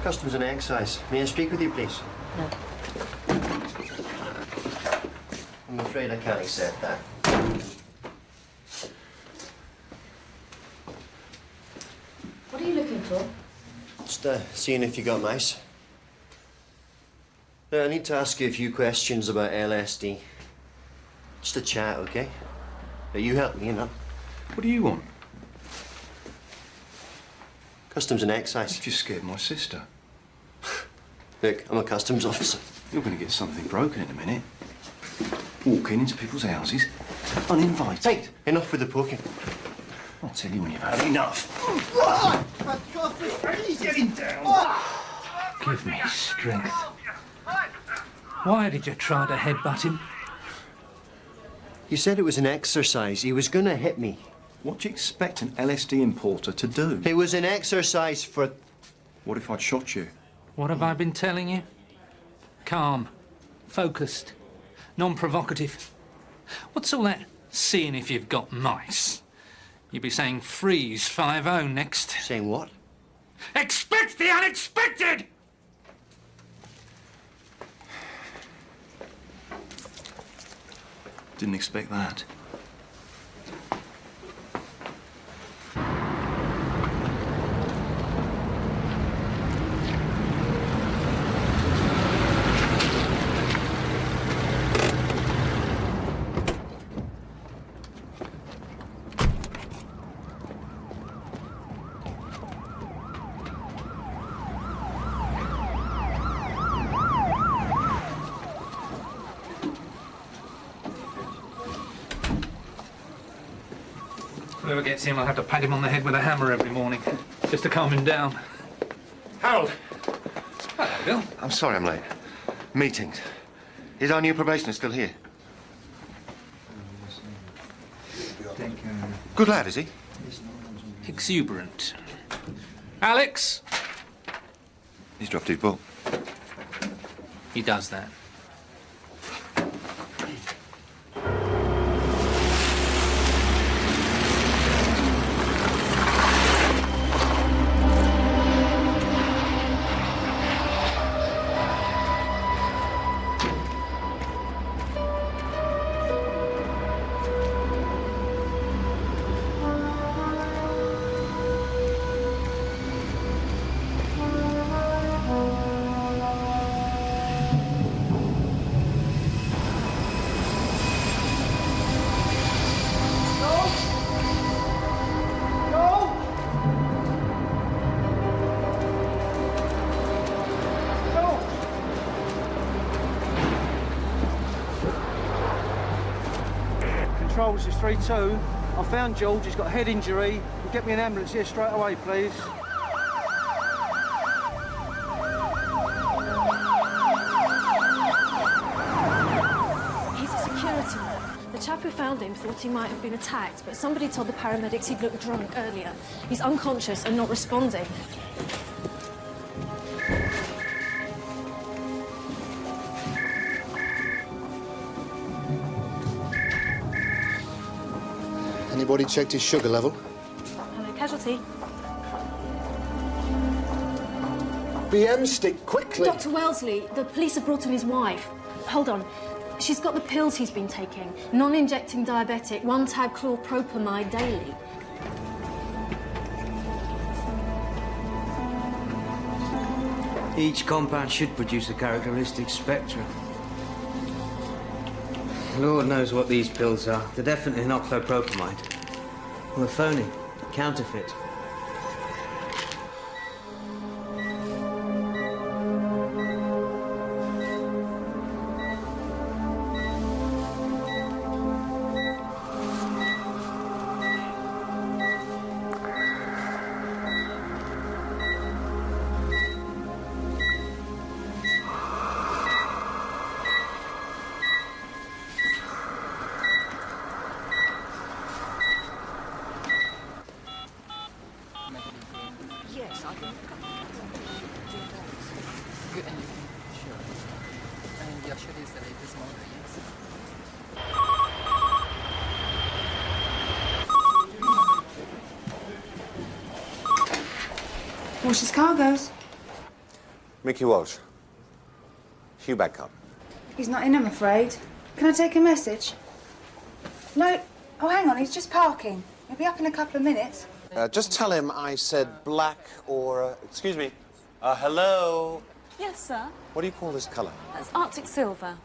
Customs and Excise. May I speak with you, please? No. I'm afraid I can't accept that. What are you looking for? Just seeing if you got mice. I need to ask you a few questions about LSD. Just a chat, okay? You help me, you know. What do you want? Customs and Excise. You just scared my sister. Look, I'm a customs officer. You're going to get something broken in a minute. Walking into people's houses, uninvited. Hey, enough with the poking. I'll tell you when you've had enough. Getting down. Give me strength. Why did you try to headbutt him? You said it was an exercise. He was gonna hit me. What do you expect an LSD importer to do? It was an exercise for... What if I'd shot you? What have I been telling you? Calm, focused, non-provocative. What's all that seeing if you've got mice? You'd be saying freeze 5-0 next. Saying what? Expect the unexpected! Didn't expect that. Whoever gets him, I'll have to pat him on the head with a hammer every morning, just to calm him down. Harold! Hello, Bill. I'm sorry I'm late. Meetings. Is our new probationer still here? Good lad, is he? Exuberant. Alex! He's dropped his book. He does that. This is 3-2. I found George. He's got a head injury. Get me an ambulance here straight away, please. He's a security man. The chap who found him thought he might have been attacked, but somebody told the paramedics he'd looked drunk earlier. He's unconscious and not responding. Anybody checked his sugar level? Hello, casualty. BM stick, quickly! Dr. Wellesley, the police have brought in his wife. Hold on. She's got the pills he's been taking. Non-injecting diabetic, 1 tab chlorpropamide daily. Each compound should produce a characteristic spectrum. Lord knows what these pills are. They're definitely not chlorpropamide. Well, they're phony, counterfeit. Walsh's cargoes. Mickey Walsh. Hugh Badcock. He's not in, I'm afraid. Can I take a message? No. Oh, hang on, he's just parking. He'll be up in a couple of minutes. Just tell him I said black or... excuse me. Hello? Yes, sir. What do you call this colour? That's Arctic silver.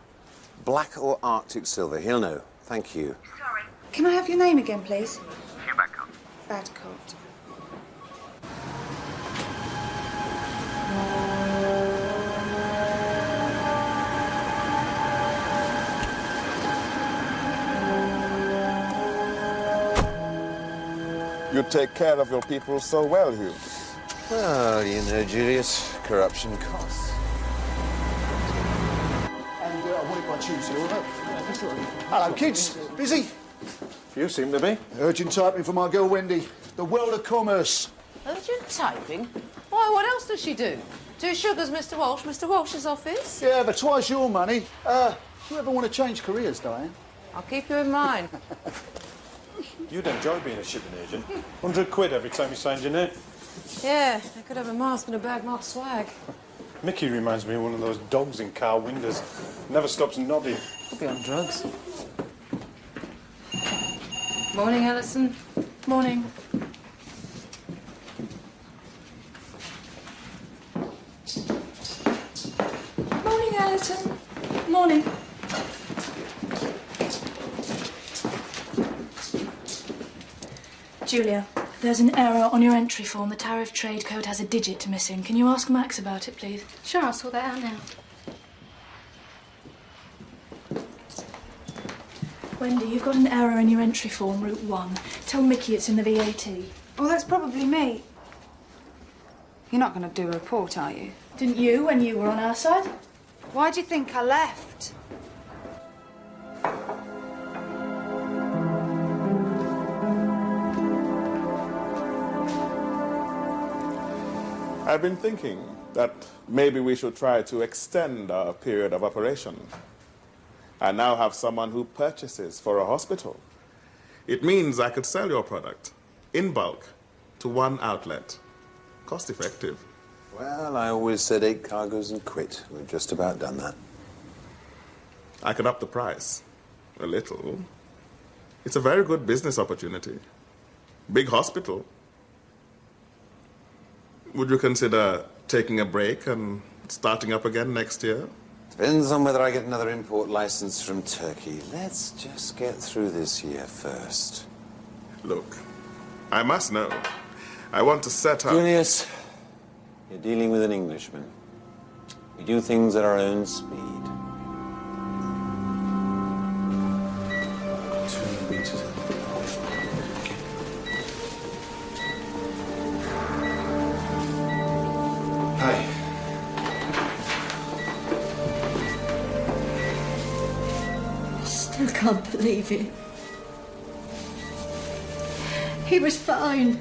Black or Arctic silver? He'll know. Thank you. Sorry. Can I have your name again, please? Hugh Badcock. Badcock. You take care of your people so well, Hugh. Well, you know, Julius, corruption costs. And I want it by Tuesday, all right? Hello, kids. Busy? You seem to be. Urgent typing for my girl Wendy. The world of commerce. Urgent typing? Why, what else does she do? Do sugars, Mr. Walsh? Mr. Walsh's office? Yeah, but twice your money. You ever want to change careers, Diane? I'll keep you in mind. You'd enjoy being a shipping agent. 100 quid every time you signed your name. Yeah, I could have a mask and a bag marked swag. Mickey reminds me of one of those dogs in car windows. Never stops nodding. Could be on drugs. Morning, Alison. Morning. Morning, Alison. Morning. Julia, there's an error on your entry form. The tariff trade code has a digit missing. Can you ask Max about it, please? Sure, I'll sort that out now. Wendy, you've got an error in your entry form, Route 1. Tell Mickey it's in the VAT. Oh, that's probably me. You're not going to do a report, are you? Didn't you when you were on our side? Why do you think I left? I've been thinking that maybe we should try to extend our period of operation. I now have someone who purchases for a hospital. It means I could sell your product in bulk to one outlet. Cost effective. Well, I always said 8 cargoes and quit. We've just about done that. I can up the price a little. It's a very good business opportunity. Big hospital. Would you consider taking a break and starting up again next year? Depends on whether I get another import license from Turkey. Let's just get through this year first. Look, I must know. I want to set up... Julius, you're dealing with an Englishman. We do things at our own speed. 2 meters. Hey. I still can't believe it. He was fine.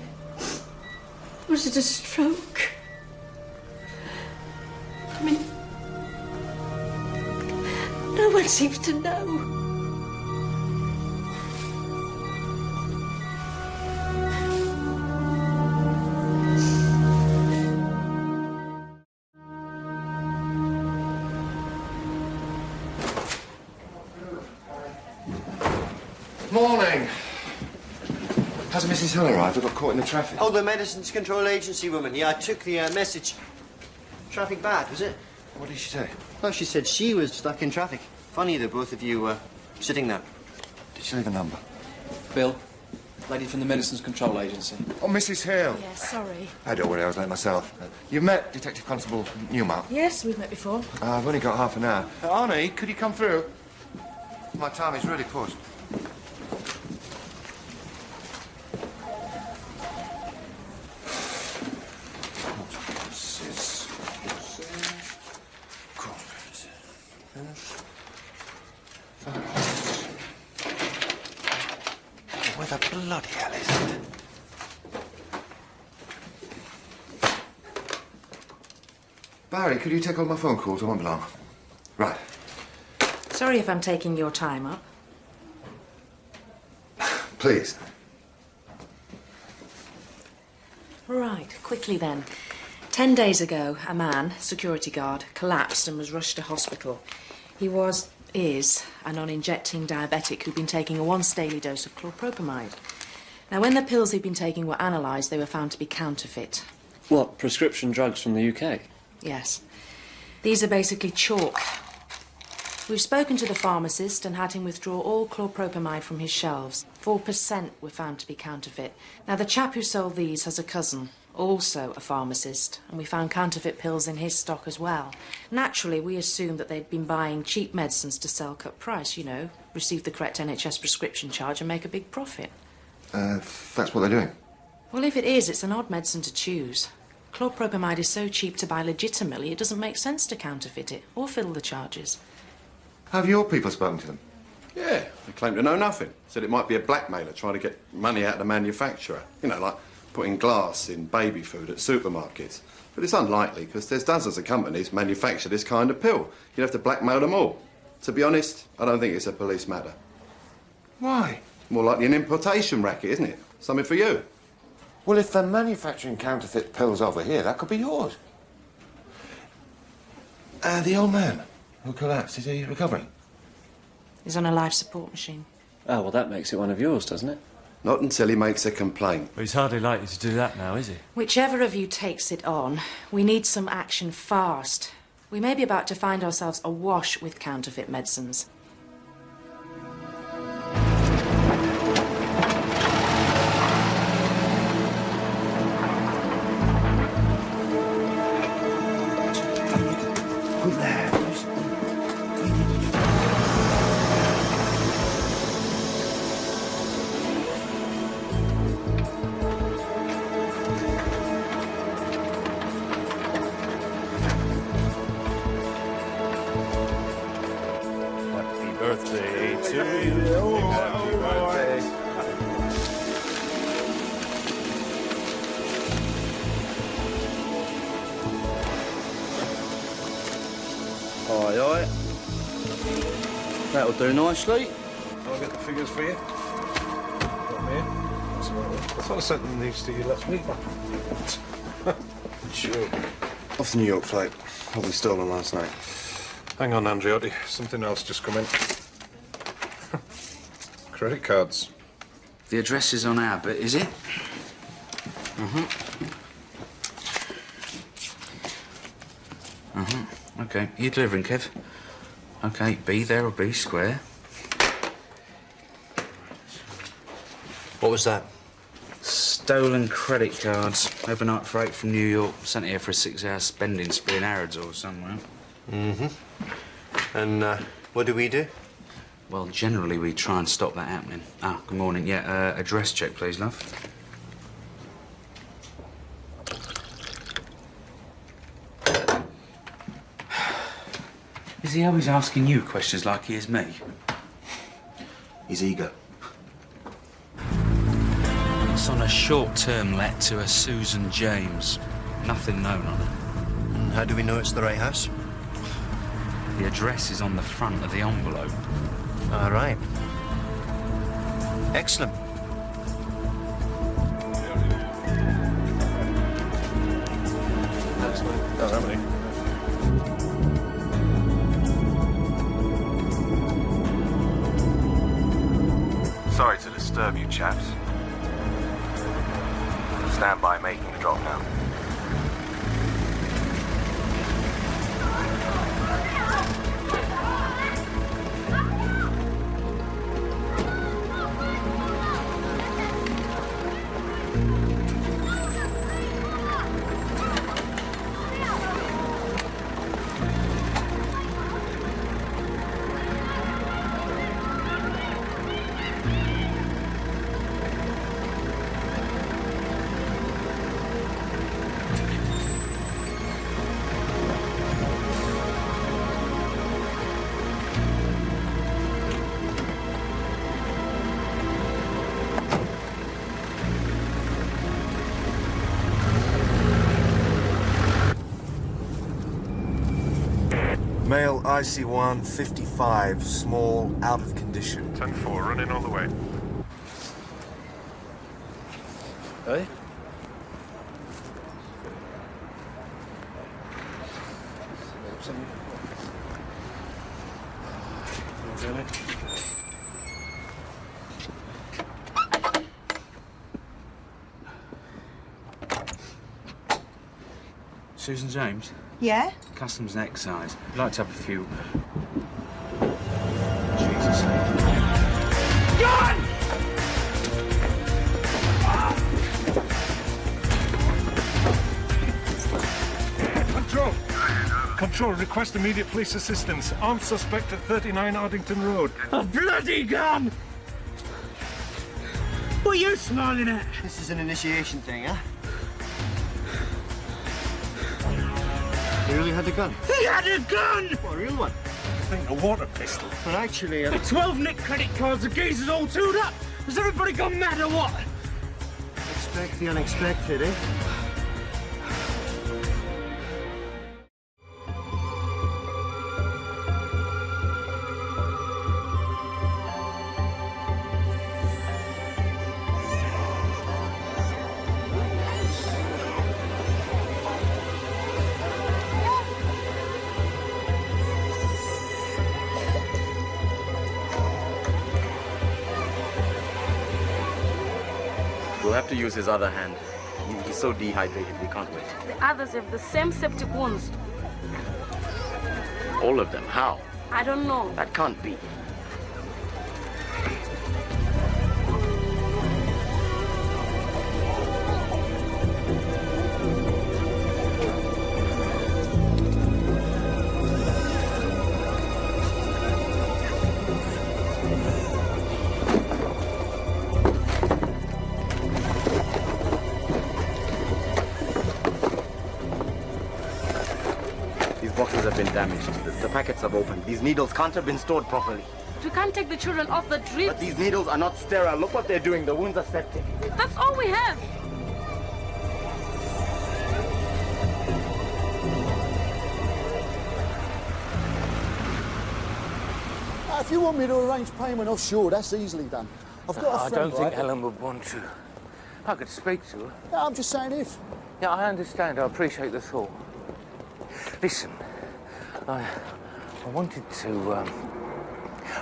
Was it a stroke? I mean, no one seems to know. Morning. Hasn't Mrs. Hill arrived? I got caught in the traffic. Oh, the Medicines Control Agency woman. Yeah, I took the message. Traffic bad, was it? What did she say? Oh, she said she was stuck in traffic. Funny that both of you sitting there. Did she leave a number? Bill, lady from the Medicines Control Agency. Oh, Mrs. Hill. Yeah, sorry. Don't worry, I was late myself. You've met Detective Constable Newmark? Yes, we've met before. I've only got half an hour. Arnie, could you come through? My time is really pushed. Where the bloody hell is it? Barry, could you take all my phone calls? I won't be long. Right. Sorry if I'm taking your time up. Please. Right, quickly then. 10 days ago, a man, security guard, collapsed and was rushed to hospital. He is a non-injecting diabetic who'd been taking a once daily dose of chlorpropamide. Now, when the pills he'd been taking were analysed, they were found to be counterfeit. What, prescription drugs from the UK? Yes. These are basically chalk. We've spoken to the pharmacist and had him withdraw all chlorpropamide from his shelves. 4% were found to be counterfeit. Now, the chap who sold these has a cousin, also a pharmacist, and we found counterfeit pills in his stock as well. Naturally, we assumed that they'd been buying cheap medicines to sell cut price, you know, receive the correct NHS prescription charge and make a big profit. That's what they're doing. Well, if it is, it's an odd medicine to choose. Chlorpropamide is so cheap to buy legitimately, it doesn't make sense to counterfeit it or fiddle the charges. Have your people spoken to them? Yeah, they claim to know nothing. Said it might be a blackmailer trying to get money out of the manufacturer. You know, like putting glass in baby food at supermarkets. But it's unlikely, because there's dozens of companies manufacture this kind of pill. You'd have to blackmail them all. To be honest, I don't think it's a police matter. Why? More likely an importation racket, isn't it? Something for you. Well, if they're manufacturing counterfeit pills over here, that could be yours. The old man who collapsed, is he recovering? He's on a life support machine. Oh, well, that makes it one of yours, doesn't it? Not until he makes a complaint. Well, he's hardly likely to do that now, is he? Whichever of you takes it on, we need some action fast. We may be about to find ourselves awash with counterfeit medicines. Birthday to you. Happy birthday. Aye, aye. That'll do nicely. I'll get the figures for you. Got them here. That's all right. I thought I sent them these to you last week. Sure. Off the New York flight. Probably stolen last night. Hang on, Andriotti. Something else just come in. Credit cards. The address is on our bit, is it? Okay, you're delivering, Kev. Okay, B there or B square. What was that? Stolen credit cards. Overnight freight from New York. Sent here for a 6-hour spending spree in Harrods or somewhere. And what do we do? Well, generally we try and stop that happening. Ah, good morning. Yeah, address check, please, love. Is he always asking you questions like he is me? He's eager. It's on a short-term let to a Susan James. Nothing known on it. And how do we know it's the right house? The address is on the front of the envelope. All right. Excellent. Oh, how many? Sorry to disturb you, chaps. Stand by making the drop now. Male IC1, 55, small, out of condition. 10-4, running all the way. Hey? Really? Susan James? Yeah? Customs and Excise. I'd like to have a few... Jesus. Gun! Control! Control, request immediate police assistance. Armed suspect at 39 Ardington Road. A bloody gun! What are you smiling at? This is an initiation thing, huh? You really had a gun? He had a gun! What, a real one? I think a water pistol. But actually, The 12 nick credit cards, the geezer's all tooled up. Has everybody gone mad or what? expect the unexpected, eh? We'll have to use his other hand. He's so dehydrated, we can't wait. The others have the same septic wounds. All of them? How? I don't know. That can't be. Boxes have been damaged. The packets have opened. These needles can't have been stored properly. We can't take the children off the drips. But these needles are not sterile. Look what they're doing. The wounds are septic. That's all we have. If you want me to arrange payment offshore, that's easily done. I've got a I friend, don't think right? Helen would want to. I could speak to her. Yeah, I'm just saying if. Yeah, I understand. I appreciate the thought. Listen, I wanted to...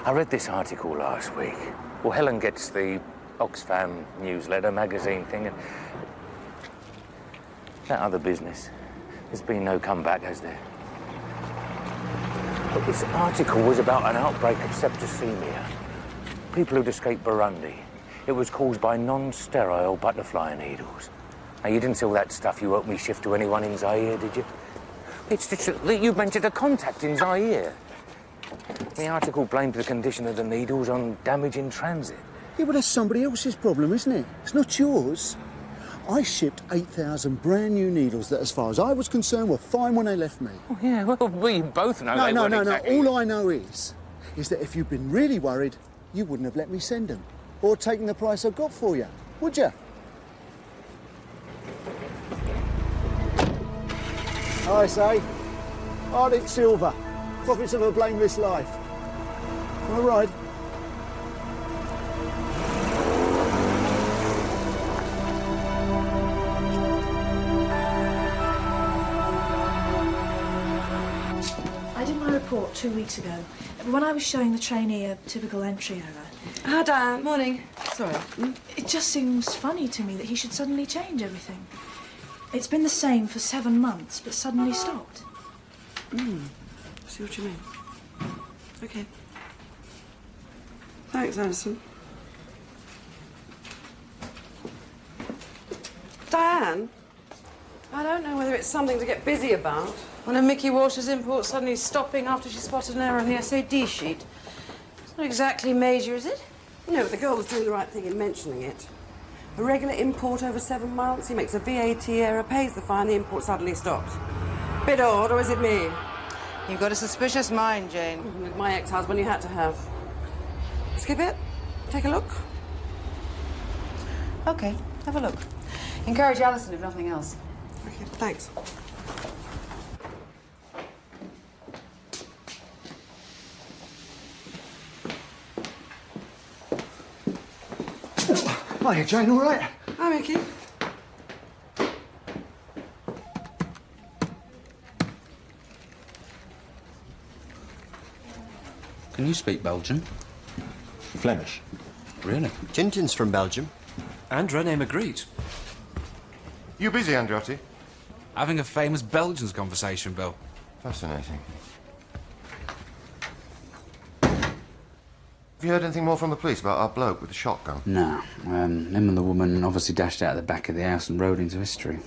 I read this article last week. Well, Helen gets the Oxfam newsletter, magazine thing, and... that other business. There's been no comeback, has there? But this article was about an outbreak of septicemia. People who'd escaped Burundi. It was caused by non-sterile butterfly needles. Now, you didn't sell that stuff you openly shift to anyone in Zaire, did you? It's just that you mentioned a contact in Zaire. The article blamed the condition of the needles on damage in transit. Yeah, but that's somebody else's problem, isn't it? It's not yours. I shipped 8,000 brand new needles that, as far as I was concerned, were fine when they left me. Oh, yeah, well, we both know they weren't exactly... All I know is that if you'd been really worried, you wouldn't have let me send them. Or taken the price I got for you, would you? I say, Arctic Silver, profits of a blameless life. All right. I did my report 2 weeks ago. When I was showing the trainee a typical entry error... Hi, Diane. Morning. Sorry. It just seems funny to me that he should suddenly change everything. It's been the same for 7 months, but suddenly stopped. See what you mean. Okay. Thanks, Alison. Diane? I don't know whether it's something to get busy about. One of Mickey Walsh's imports suddenly stopping after she spotted an error on the SAD sheet. It's not exactly major, is it? No, but the girl was doing the right thing in mentioning it. A regular import over 7 months, he makes a VAT error, pays the fine, the import suddenly stops. Bit odd, or is it me? You've got a suspicious mind, Jane. With my ex-husband, you had to have. Skip it. Take a look. OK, have a look. Encourage Alison, if nothing else. OK, thanks. Hiya, Jane, all right? Hi, Mickey. Can you speak Belgian? Flemish. Really? Tintin's from Belgium. And René Magritte. You busy, Andretti? Having a famous Belgians conversation, Bill. Fascinating. Have you heard anything more from the police about our bloke with the shotgun? No. Him and the woman obviously dashed out the back of the house and rode into history.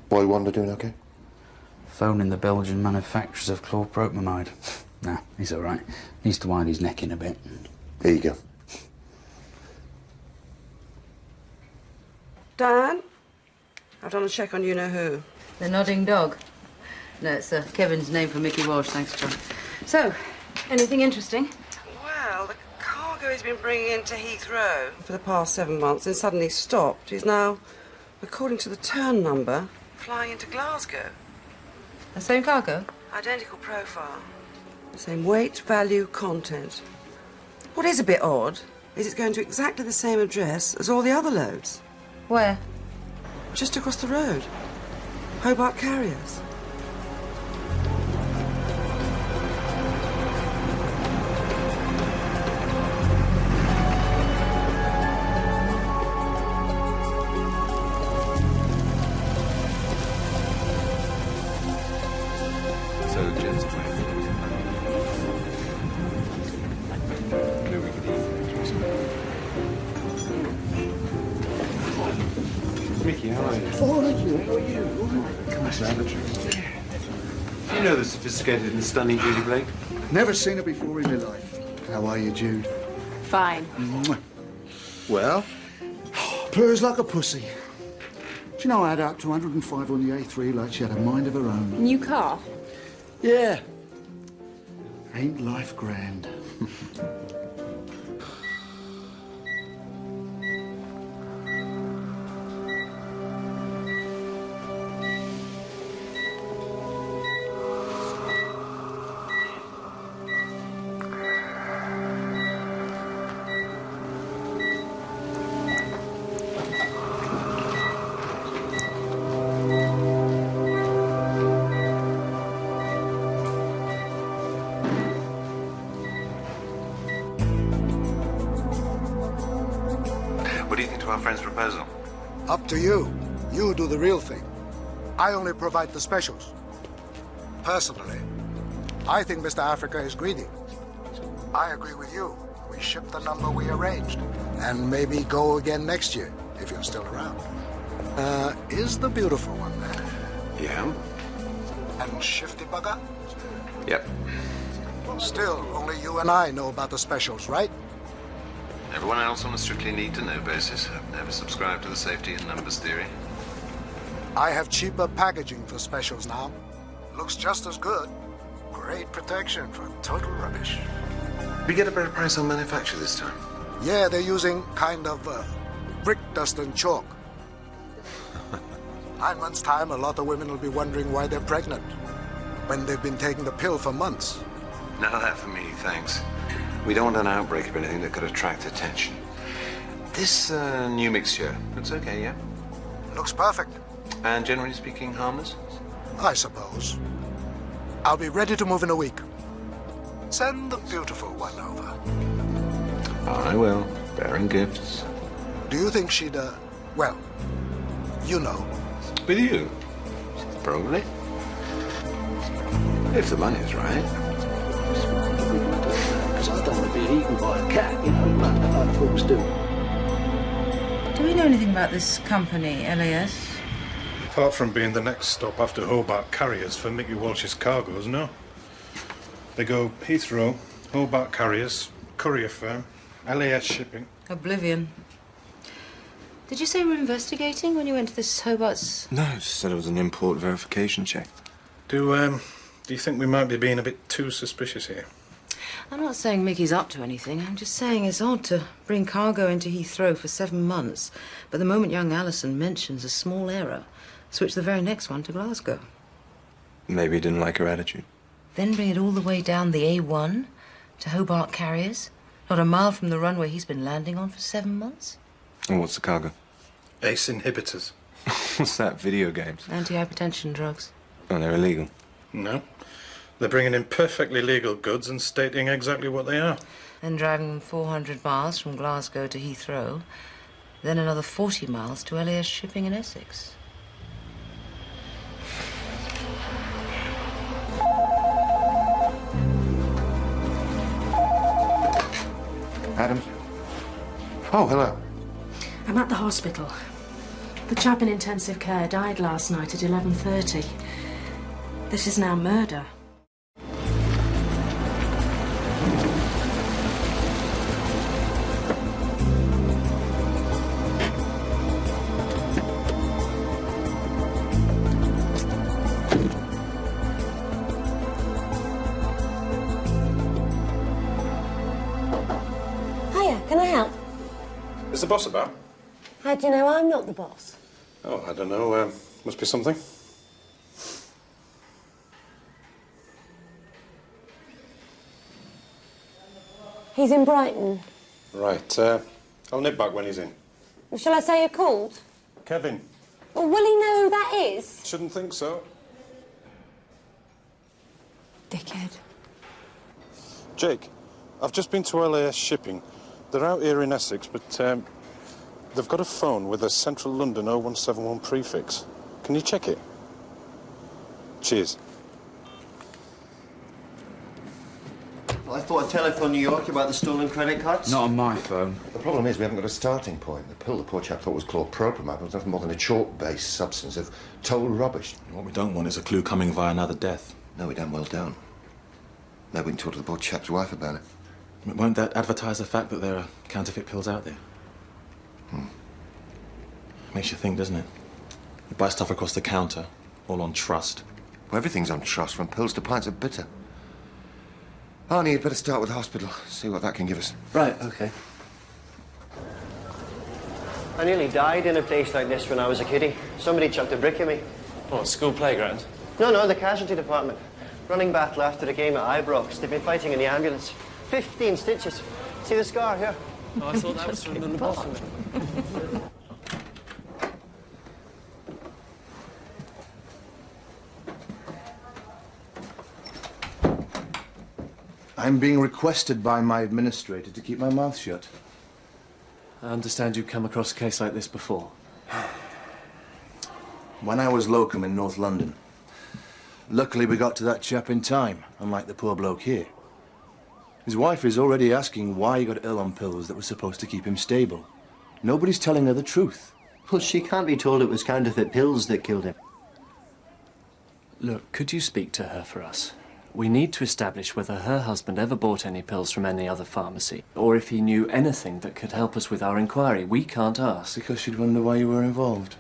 Boy Wonder doing okay? Phoning the Belgian manufacturers of chlorpropamide. Nah, he's all right. Needs to wind his neck in a bit. Here you go. Dan, I've done a check on you-know-who. The nodding dog. No, it's Kevin's name for Mickey Walsh, thanks, John. So, anything interesting? Well, the cargo he's been bringing into Heathrow for the past 7 months and suddenly stopped. He's now, according to the turn number, flying into Glasgow. The same cargo? Identical profile. The same weight, value, content. What is a bit odd is it's going to exactly the same address as all the other loads. Where? Just across the road. Hobart Carriers. So, Jen's Mickey, how are you? Oh, thank you. How are you? All right. Come on, have a drink. Do you know the sophisticated and stunning Judy Blake? Never seen her before in my life. How are you, Jude? Fine. Mwah. Well? Purrs like a pussy. Do you know I had out to 105 on the A3 like she had a mind of her own? New car? Yeah. Ain't life grand? What do you think to our friend's proposal? Up to you. You do the real thing. I only provide the specials. Personally, I think Mr. Africa is greedy. I agree with you. We ship the number we arranged. And maybe go again next year, if you're still around. Is the beautiful one there? Yeah? And Shifty Bugger? Yep. Still, only you and I know about the specials, right? Everyone else on a strictly need-to-know basis. I've never subscribed to the safety in numbers theory. I have cheaper packaging for specials now. Looks just as good. Great protection for total rubbish. We get a better price on manufacture this time. Yeah, they're using kind of brick dust and chalk. 9 months' time, a lot of women will be wondering why they're pregnant when they've been taking the pill for months. None of that for me, thanks. We don't want an outbreak of anything that could attract attention. This new mixture looks okay, yeah? Looks perfect. And generally speaking, harmless? I suppose. I'll be ready to move in a week. Send the beautiful one over. I will, bearing gifts. Do you think she'd, well, you know. With you? Probably. If the money's right. Because I don't want to be eaten by a cat, you know, like folks do. Do we know anything about this company, LAS? Apart from being the next stop after Hobart Carriers for Mickey Walsh's cargoes, no. They go Heathrow, Hobart Carriers, courier firm, LAS shipping. Oblivion. Did you say we're investigating when you went to this Hobart's? No, just said it was an import verification check. Do you think we might be being a bit too suspicious here? I'm not saying Mickey's up to anything. I'm just saying it's odd to bring cargo into Heathrow for 7 months, but the moment young Allison mentions a small error, switch the very next one to Glasgow. Maybe he didn't like her attitude. Then bring it all the way down the A1 to Hobart Carriers, not a mile from the runway he's been landing on for 7 months. And what's the cargo? ACE inhibitors. What's that, video games? Anti-hypertension drugs. Oh, they're illegal. No. They're bringing in perfectly legal goods and stating exactly what they are. Then driving them 400 miles from Glasgow to Heathrow, then another 40 miles to LAS shipping in Essex. Adams? Oh, hello. I'm at the hospital. The chap in intensive care died last night at 11:30. This is now murder. Hiya, can I help? Is the boss about? How do you know I'm not the boss? Oh, I don't know. Must be something. He's in Brighton. Right. I'll nip back when he's in. Shall I say you called? Kevin. Well, will he know who that is? Shouldn't think so. Dickhead. Jake, I've just been to LAS shipping. They're out here in Essex, but they've got a phone with a Central London 0171 prefix. Can you check it? Cheers. Well, I thought I'd telephone New York about the stolen credit cards. Not on my phone. The problem is we haven't got a starting point. The pill the poor chap thought was chlorpropamide was nothing more than a chalk-based substance of total rubbish. What we don't want is a clue coming via another death. No, we damn well don't. Maybe we can talk to the poor chap's wife about it. But won't that advertise the fact that there are counterfeit pills out there? Makes you think, doesn't it? You buy stuff across the counter, all on trust. Well, everything's on trust, from pills to pints of bitter. Arnie, you'd better start with the hospital, see what that can give us. Right, OK. I nearly died in a place like this when I was a kiddie. Somebody chucked a brick at me. What, school playground? No, the casualty department. Running battle after a game at Ibrox. They've been fighting in the ambulance. 15 stitches. See the scar here? Oh, I thought that was from the lobotomy. I'm being requested by my administrator to keep my mouth shut. I understand you've come across a case like this before. When I was locum in North London. Luckily we got to that chap in time, unlike the poor bloke here. His wife is already asking why he got ill on pills that were supposed to keep him stable. Nobody's telling her the truth. Well, she can't be told it was counterfeit pills that killed him. Look, could you speak to her for us? We need to establish whether her husband ever bought any pills from any other pharmacy, or if he knew anything that could help us with our inquiry. We can't ask. Because she'd wonder why you were involved.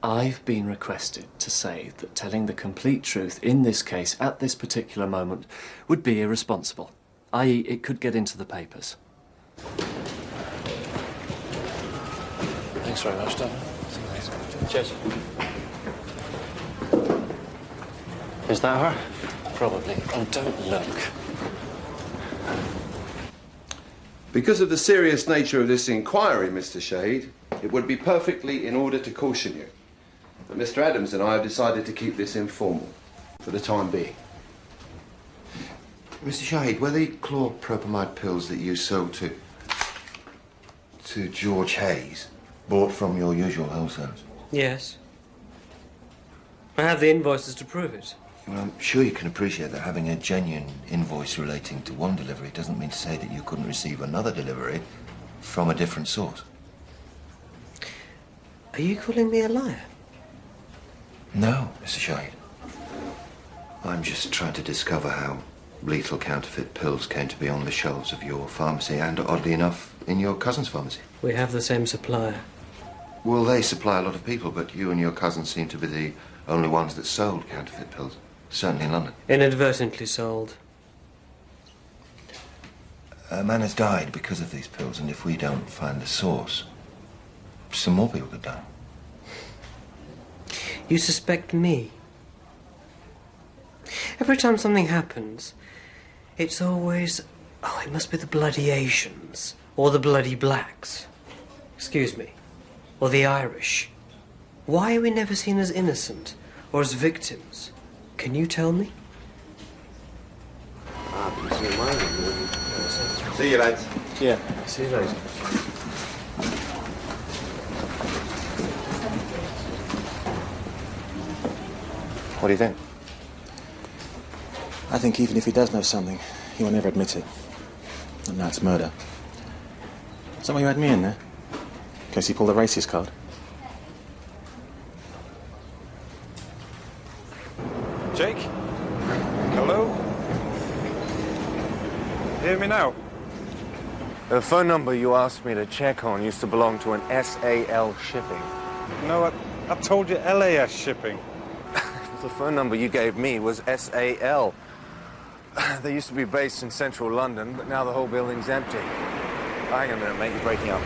I've been requested to say that telling the complete truth in this case at this particular moment would be irresponsible, i.e. it could get into the papers. Thanks very much, Dom. Cheers. Is that her? Probably. Oh, don't look. Because of the serious nature of this inquiry, Mr. Shade, it would be perfectly in order to caution you. But Mr. Adams and I have decided to keep this informal, for the time being. Mr. Shahid, were the chlorpropamide pills that you sold to George Hayes bought from your usual wholesalers? Yes. I have the invoices to prove it. Well, I'm sure you can appreciate that having a genuine invoice relating to one delivery doesn't mean to say that you couldn't receive another delivery from a different source. Are you calling me a liar? No, Mr. Shahid. I'm just trying to discover how lethal counterfeit pills came to be on the shelves of your pharmacy and, oddly enough, in your cousin's pharmacy. We have the same supplier. Well, they supply a lot of people, but you and your cousin seem to be the only ones that sold counterfeit pills. Certainly in London. Inadvertently sold. A man has died because of these pills, and if we don't find the source, some more people could die. You suspect me? Every time something happens, it's always, oh, it must be the bloody Asians, or the bloody blacks. Excuse me. Or the Irish. Why are we never seen as innocent, or as victims? Can you tell me? See you, lads. Yeah, see you later. What do you think? I think even if he does know something, he will never admit it. And now it's murder. Is that why you had me in there? In case he pulled the racist card? Jake? Hello? Hear me now? The phone number you asked me to check on used to belong to an SAL shipping. No, I told you LAS shipping. The phone number you gave me was SAL. They used to be based in central London, but now the whole building's empty. Hang on a minute, mate, you're breaking up.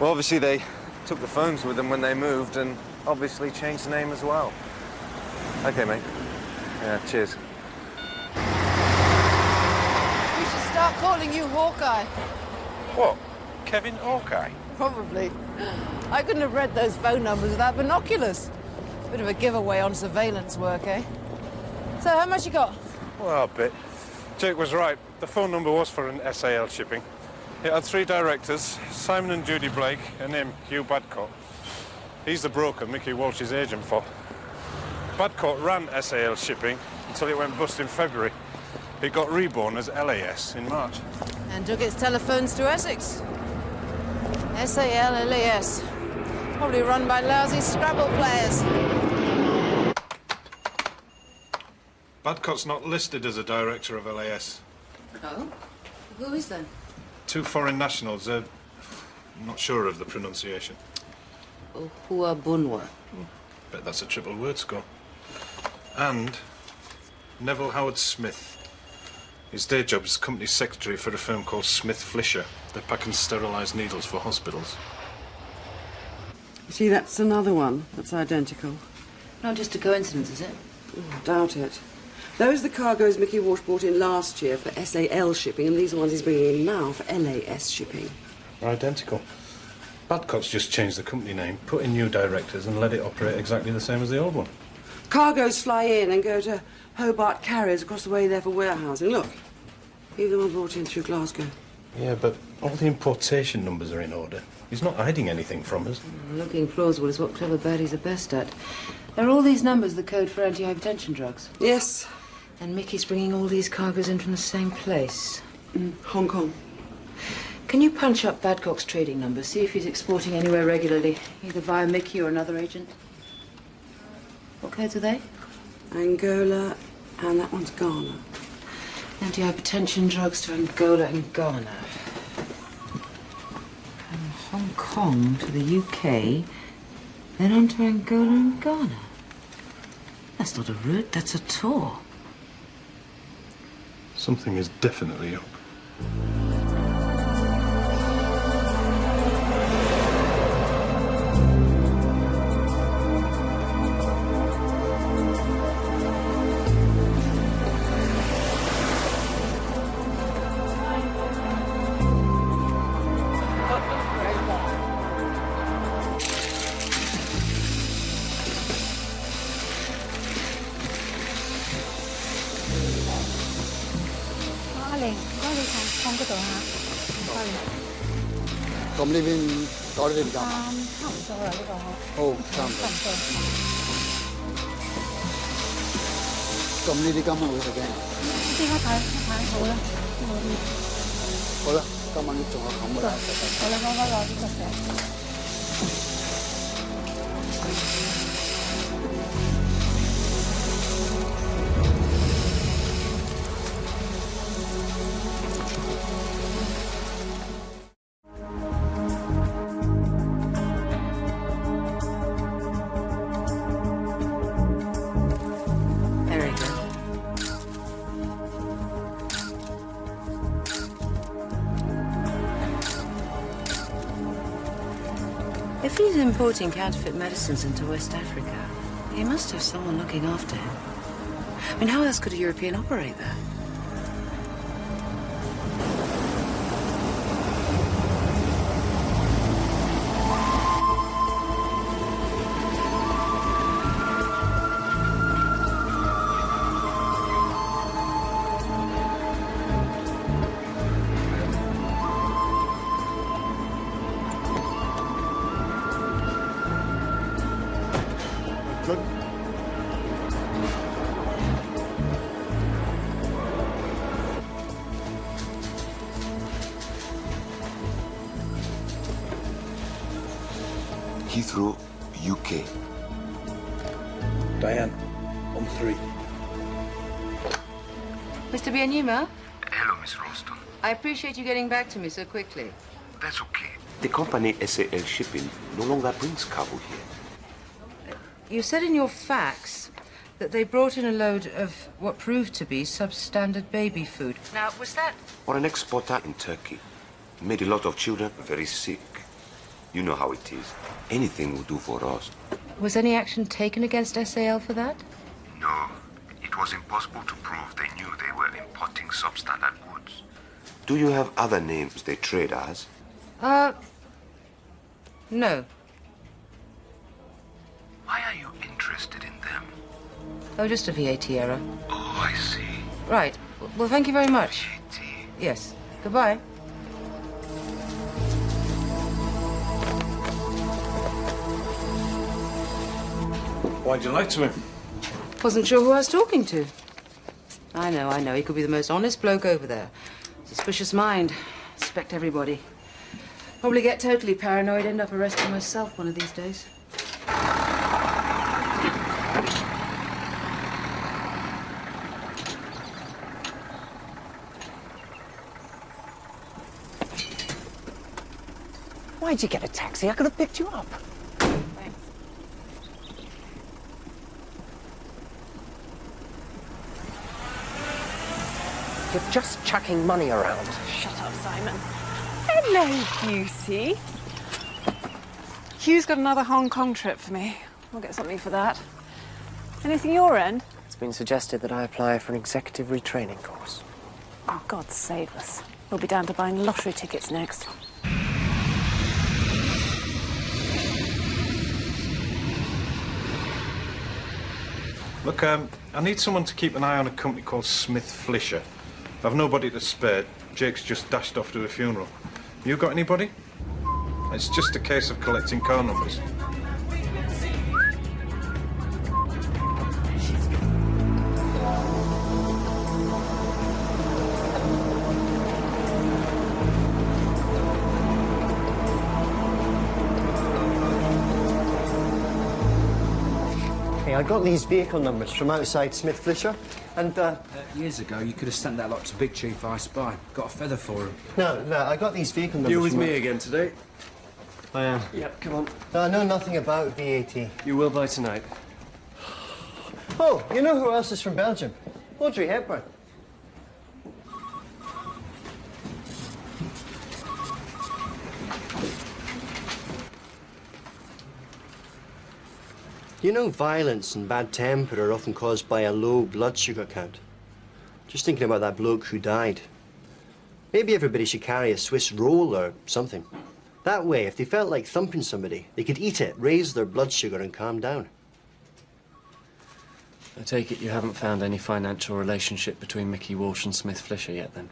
Well, obviously they took the phones with them when they moved and obviously changed the name as well. Okay, mate. Yeah, cheers. We should start calling you Hawkeye. What? Kevin Hawkeye? Probably. I couldn't have read those phone numbers without binoculars. Bit of a giveaway on surveillance work, eh? So, how much you got? Well, a bit. Jake was right. The phone number was for an SAL shipping. It had 3 directors, Simon and Judy Blake, and him, Hugh Badcock. He's the broker Mickey Walsh's agent for. Badcock ran SAL shipping until it went bust in February. It got reborn as LAS in March. And took its telephones to Essex. SAL-LAS. Probably run by lousy Scrabble players. Badcock's not listed as a director of LAS. Oh? Who is then? 2 foreign nationals. I'm not sure of the pronunciation. Bunwa. Bet that's a triple word score. And Neville Howard Smith. His day job is company secretary for a firm called Smith Flisher. They pack and sterilise needles for hospitals. See, that's another one that's identical. Not just a coincidence, is it? Oh, doubt it. Those are the cargoes Mickey Walsh brought in last year for SAL shipping, and these are ones he's bringing in now for LAS shipping. They're identical. Badcock's just changed the company name, put in new directors, and let it operate exactly the same as the old one. Cargoes fly in and go to Hobart carriers across the way there for warehousing. Look, even the one brought in through Glasgow. Yeah, but all the importation numbers are in order. He's not hiding anything from us. Looking plausible is what clever baddies are best at. There are all these numbers the code for anti-hypertension drugs. Yes. And Mickey's bringing all these cargoes in from the same place. Hong Kong. Can you punch up Badcock's trading number, see if he's exporting anywhere regularly, either via Mickey or another agent? What codes are they? Angola, and that one's Ghana. Anti-hypertension drugs to Angola and Ghana. From Hong Kong to the UK, then on to Angola and Ghana. That's not a route, that's a tour. Something is definitely up.咁呢邊袋呢邊夾？差唔多啦，呢個好，差唔多。咁呢啲今晚會食嘅？呢啲開牌好啦，好啦，今晚仲有咁嘅啦。好啦，我攞呢個食。If he's importing counterfeit medicines into West Africa, he must have someone looking after him. I mean, how else could a European operate there? Heathrow, UK. Diane, on 3. Mr. Bienuma, Hello, Miss Ralston. I appreciate you getting back to me so quickly. That's okay. The company SAL Shipping no longer brings cargo here. You said in your fax that they brought in a load of what proved to be substandard baby food. Now, was that... For an exporter in Turkey. Made a lot of children very sick. You know how it is. Anything will do for us. Was any action taken against SAL for that? No. It was impossible to prove they knew they were importing substandard goods. Do you have other names they trade as? No. Why are you interested in them? Oh, just a VAT error. Oh, I see. Right. Well, thank you very much. VAT. Yes. Goodbye. Why'd you lie to him? Wasn't sure who I was talking to. I know. He could be the most honest bloke over there. Suspicious mind. Suspect everybody. Probably get totally paranoid, end up arresting myself one of these days. Why'd you get a taxi? I could have picked you up. Thanks. You're just chucking money around. Shut up, Simon. Hello, beauty. Hugh's got another Hong Kong trip for me. I'll get something for that. Anything your end? It's been suggested that I apply for an executive retraining course. Oh, God save us. We'll be down to buying lottery tickets next. Look, I need someone to keep an eye on a company called Smith Flisher. I've nobody to spare. Jake's just dashed off to a funeral. You got anybody? It's just a case of collecting car numbers. Hey, I got these vehicle numbers from outside Smith Flisher, and Years ago, you could have sent that lot to Big Chief I Spy. Got a feather for him. No, I got these vehicle numbers. You with from me again today? I am. Yep, come on. I know nothing about VAT. You will by tonight. Oh, you know who else is from Belgium? Audrey Hepburn. You know, violence and bad temper are often caused by a low blood sugar count. Just thinking about that bloke who died. Maybe everybody should carry a Swiss roll or something. That way, if they felt like thumping somebody, they could eat it, raise their blood sugar and calm down. I take it you haven't found any financial relationship between Mickey Walsh and Smith Flisher yet, then?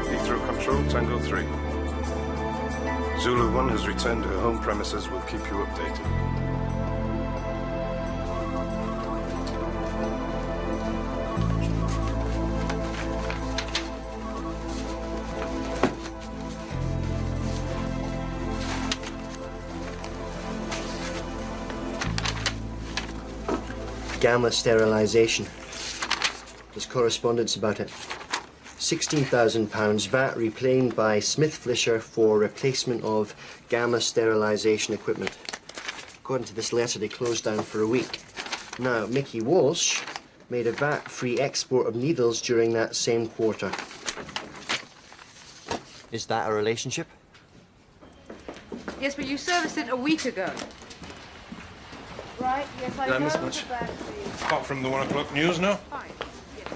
Heathrow Control, Tango 3. Zulu 1 has returned to her home premises. We'll keep you updated. Gamma sterilisation. There's correspondence about it. £16,000 VAT reclaimed by Smith Flisher for replacement of gamma sterilisation equipment. According to this letter, they closed down for a week. Now, Mickey Walsh made a VAT-free export of needles during that same quarter. Is that a relationship? Yes, but you serviced it a week ago. Right, yes, I Did I know miss the much? bad news. Apart from the 1 o'clock news now?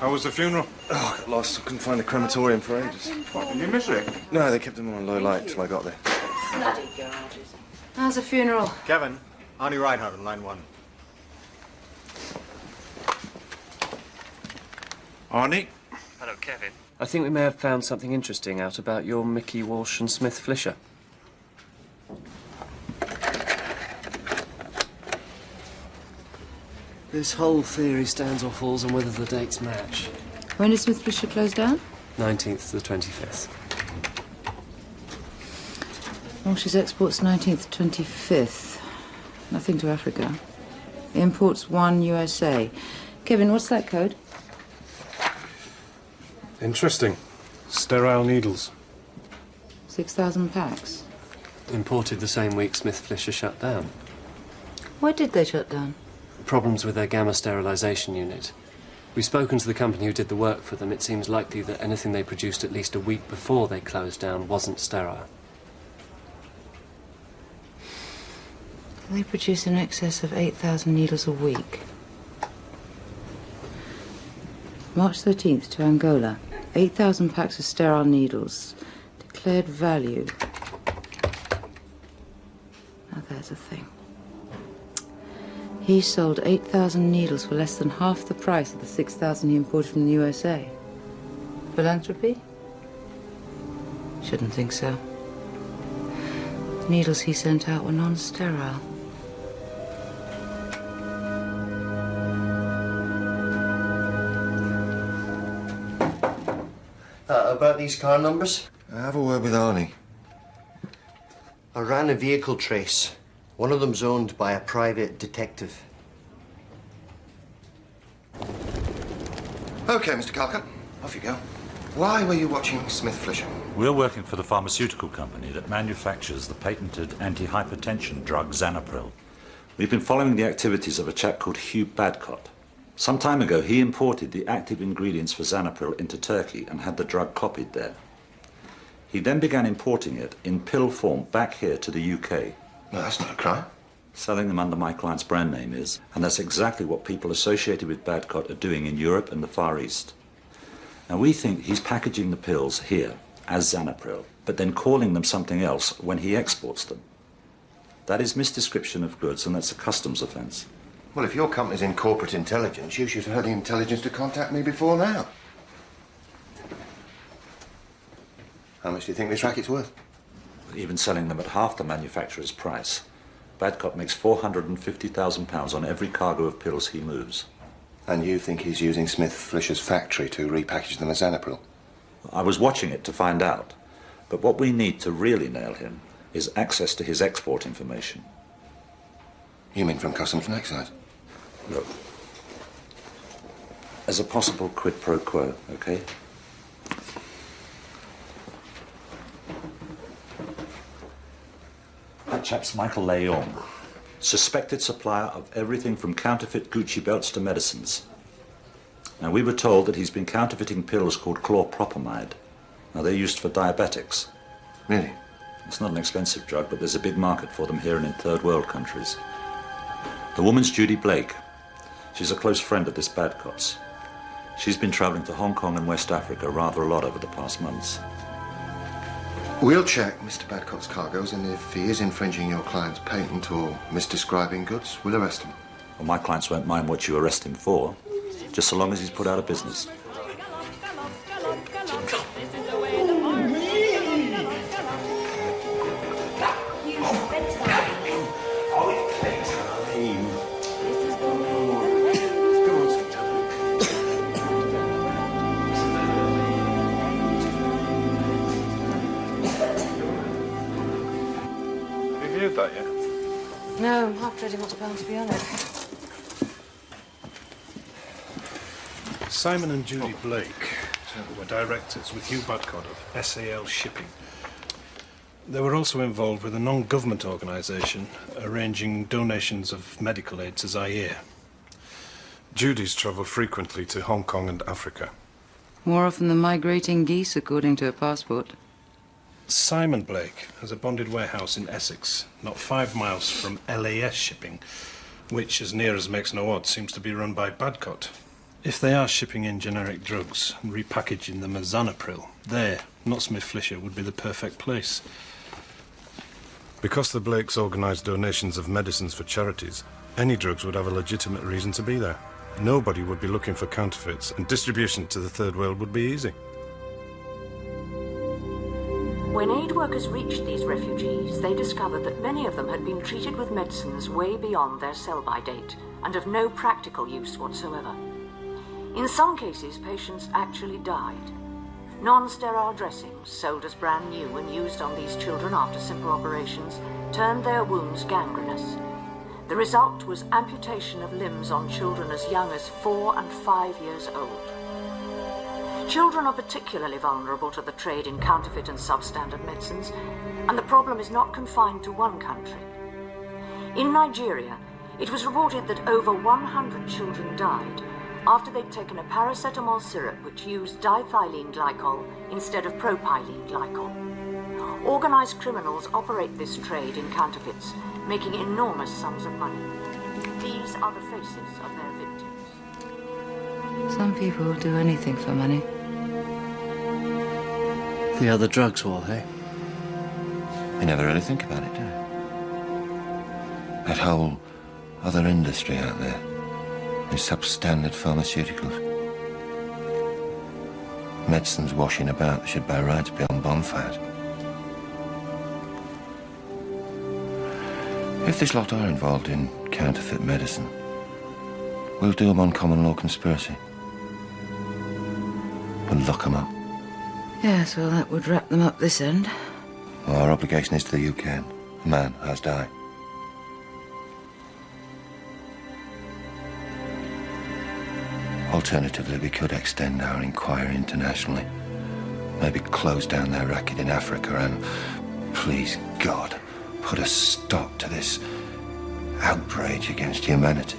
How was the funeral? Oh, I got lost. I couldn't find the crematorium for ages. What, did you miss it? No, they kept them on low light till I got there. Bloody gorgeous. How's the funeral? Kevin, Arnie Reinhardt on line 1. Arnie? Hello, Kevin. I think we may have found something interesting out about your Mickey Walsh and Smith Flisher. This whole theory stands or falls on whether the dates match. When did Smith Fisher close down? 19th to the 25th. Walsh's exports 19th, 25th. Nothing to Africa. Imports 1 USA. Kevin, what's that code? Interesting. Sterile needles. 6,000 packs. Imported the same week Smith Fisher shut down. Why did they shut down? Problems with their gamma sterilisation unit. We've spoken to the company who did the work for them. It seems likely that anything they produced at least a week before they closed down wasn't sterile. They produce in excess of 8,000 needles a week. March 13th to Angola. 8,000 packs of sterile needles. Declared value. Now there's a thing. He sold 8,000 needles for less than half the price of the 6,000 he imported from the USA. Philanthropy? Shouldn't think so. The needles he sent out were non-sterile. About these car numbers? Have a word with Arnie. I ran a vehicle trace. One of them's owned by a private detective. OK, Mr. Calcutt, off you go. Why were you watching Smith Fisher? We're working for the pharmaceutical company that manufactures the patented antihypertension drug Xanapril. We've been following the activities of a chap called Hugh Badcott. Some time ago, he imported the active ingredients for Xanapril into Turkey and had the drug copied there. He then began importing it in pill form back here to the UK. No, that's not a crime. Selling them under my client's brand name is, and that's exactly what people associated with Badcott are doing in Europe and the Far East. Now, we think he's packaging the pills here as Xanapril, but then calling them something else when he exports them. That is misdescription of goods, and that's a customs offence. Well, if your company's in corporate intelligence, you should have had the intelligence to contact me before now. How much do you think this racket's worth? Even selling them at half the manufacturer's price, Badcott makes £450,000 on every cargo of pills he moves. And you think he's using Smith Fisher's factory to repackage them as Xanapril? I was watching it to find out, but what we need to really nail him is access to his export information. You mean from Customs and Excise? Look, as a possible quid pro quo, okay? That chap's Michael Leon. Suspected supplier of everything from counterfeit Gucci belts to medicines. Now, we were told that he's been counterfeiting pills called chlorpropamide. Now, they're used for diabetics. Really? It's not an expensive drug, but there's a big market for them here and in third world countries. The woman's Judy Blake. She's a close friend of this Badcott's. She's been travelling to Hong Kong and West Africa rather a lot over the past months. We'll check Mr. Badcott's cargoes, and if he is infringing your client's patent or misdescribing goods, we'll arrest him. Well, my clients won't mind what you arrest him for, just so long as he's put out of business. That yet? No, I'm half dreading what's bound to be on it. Simon and Judy Blake were directors with Hugh Badcott of SAL Shipping. They were also involved with a non-government organisation arranging donations of medical aid to Zaire. Judy's travelled frequently to Hong Kong and Africa. More often than migrating geese, according to her passport. Simon Blake has a bonded warehouse in Essex, not 5 miles from LAS Shipping, which, as near as makes no odds, seems to be run by Badcott. If they are shipping in generic drugs and repackaging them as Xanapril, there, not Smith Fisher, would be the perfect place. Because the Blakes organised donations of medicines for charities, any drugs would have a legitimate reason to be there. Nobody would be looking for counterfeits, and distribution to the third world would be easy. When aid workers reached these refugees, they discovered that many of them had been treated with medicines way beyond their sell-by date and of no practical use whatsoever. In some cases, patients actually died. Non-sterile dressings, sold as brand new and used on these children after simple operations, turned their wounds gangrenous. The result was amputation of limbs on children as young as 4 and 5 years old. Children are particularly vulnerable to the trade in counterfeit and substandard medicines, and the problem is not confined to one country. In Nigeria, it was reported that over 100 children died after they'd taken a paracetamol syrup which used dithylene glycol instead of propylene glycol. Organised criminals operate this trade in counterfeits, making enormous sums of money. These are the faces of their victims. Some people will do anything for money. The other drugs war, eh? You never really think about it, do you? That whole other industry out there, the substandard pharmaceuticals. Medicines washing about that should by rights be on bonfires. If this lot are involved in counterfeit medicine, we'll do them on common law conspiracy. We'll lock them up. Yes, well, that would wrap them up this end. Well, our obligation is to the UK. A man has died. Alternatively, we could extend our inquiry internationally. Maybe close down their racket in Africa and, please God, put a stop to this outrage against humanity.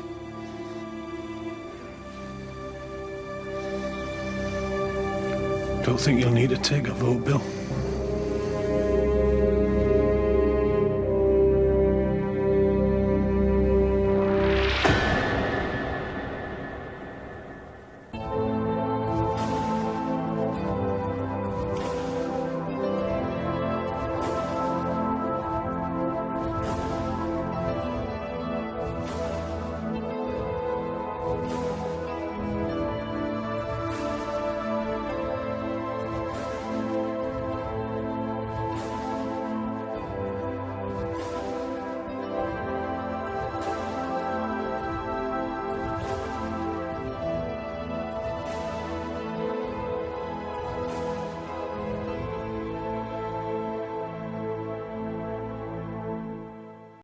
Don't think you'll need to take a vote, Bill.